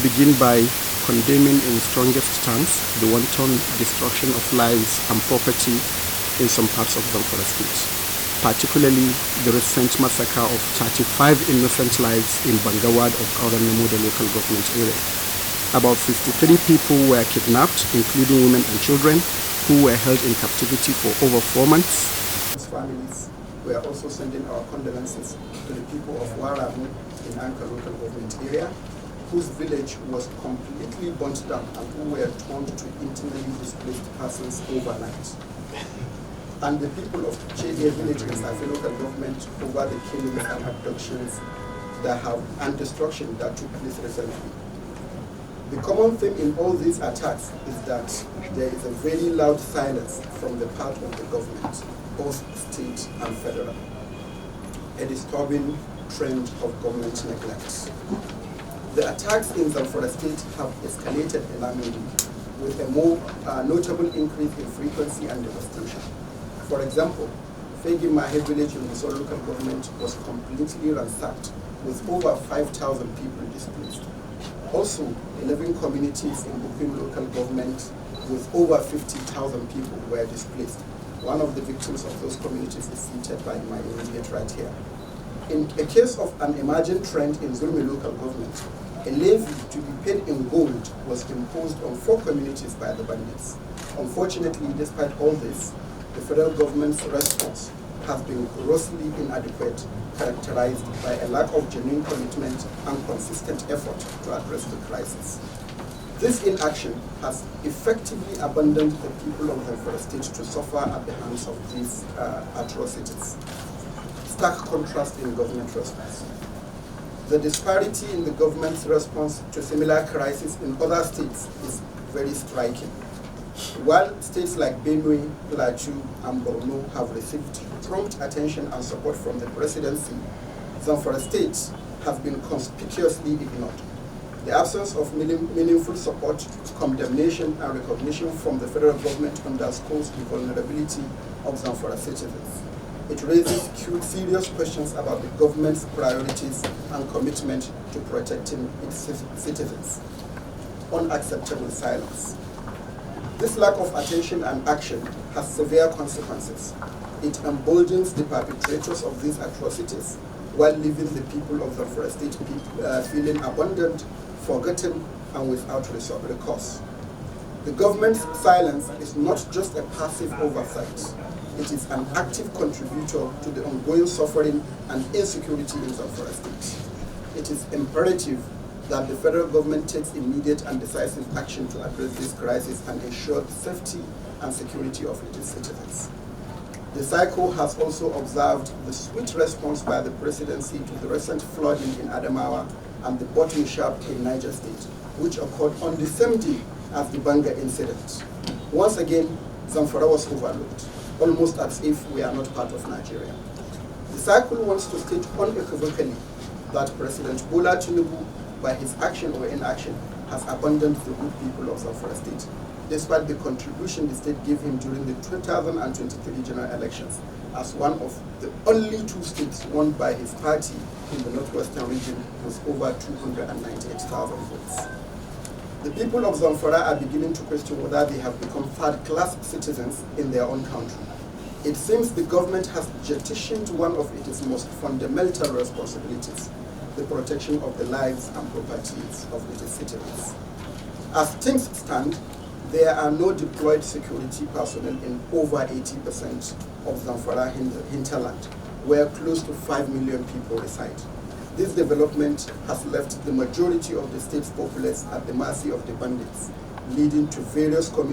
begin by condemning in strongest terms the wanton destruction of lives and property in some parts of Zamfara State, particularly the recent massacre of 35 innocent lives in Bangawad of Auranamo, the local government area. About 53 people were kidnapped, including women and children, who were held in captivity for over 4 months. Families, we are also sending our condolences to the people of Waramu in Anka local government area, whose village was completely burnt down and who were turned to internally displaced persons overnight. And the people of Chede village in Safi local government over the killings and abductions and destruction that took place recently. The common theme in all these attacks is that there is a very loud silence from the part of the government, both state and federal. A disturbing trend of government neglect. The attacks in Zamfara State have escalated alarmingly, with a more notable increase in frequency and devastation. For example, Fegi Mahe village in the local government was completely ransacked, with over 5,000 people displaced. Also, 11 communities in Bukim local government with over 50,000 people were displaced. One of the victims of those communities is seated by my immediate right here. In a case of an emerging trend in Zulmi local government, a levy to be paid in gold was imposed on 4 communities by the bandits. Unfortunately, despite all this, the federal government's response has been grossly inadequate, characterized by a lack of genuine commitment and consistent effort to address the crisis. This inaction has effectively abandoned the people of the state to suffer at the hands of these atrocities. Stark contrast in government response. The disparity in the government's response to similar crises in other states is very striking. While states like Benue, Plateau, and Borno have received prompt attention and support from the presidency, Zamfara State has been conspicuously ignored. The absence of meaningful support, condemnation, and recognition from the federal government underscores the vulnerability of Zamfara citizens. It raises serious questions about the government's priorities and commitment to protecting its citizens. Unacceptable silence. This lack of attention and action has severe consequences. It emboldens the perpetrators of these atrocities while leaving the people of Zamfara State feeling abandoned, forgotten, and without recourse. The government's silence is not just a passive oversight. It is an active contributor to the ongoing suffering and insecurity in Zamfara State. It is imperative that the federal government takes immediate and decisive action to address this crisis and ensure the safety and security of its citizens. The cycle has also observed the swift response by the presidency to the recent flooding in Adamawa and the bottom sharp in Niger State, which occurred on the same day as the Banga incident. Once again, Zamfara was overlooked, almost as if we are not part of Nigeria. The cycle wants to state unequivocally that President Bola Tinubu, by his action or inaction, has abandoned the good people of Zamfara State, despite the contribution the state gave him during the 2023 general elections as one of the only 2 states won by his party in the northwestern region with over 298,000 votes. The people of Zamfara are beginning to question whether they have become third-class citizens in their own country. It seems the government has jettisoned one of its most fundamental responsibilities, the protection of the lives and properties of its citizens. As things stand, there are no deployed security personnel in over 80% of Zamfara hinterland, where close to 5 million people reside. This development has left the majority of the state's populace at the mercy of the bandits, leading to various communities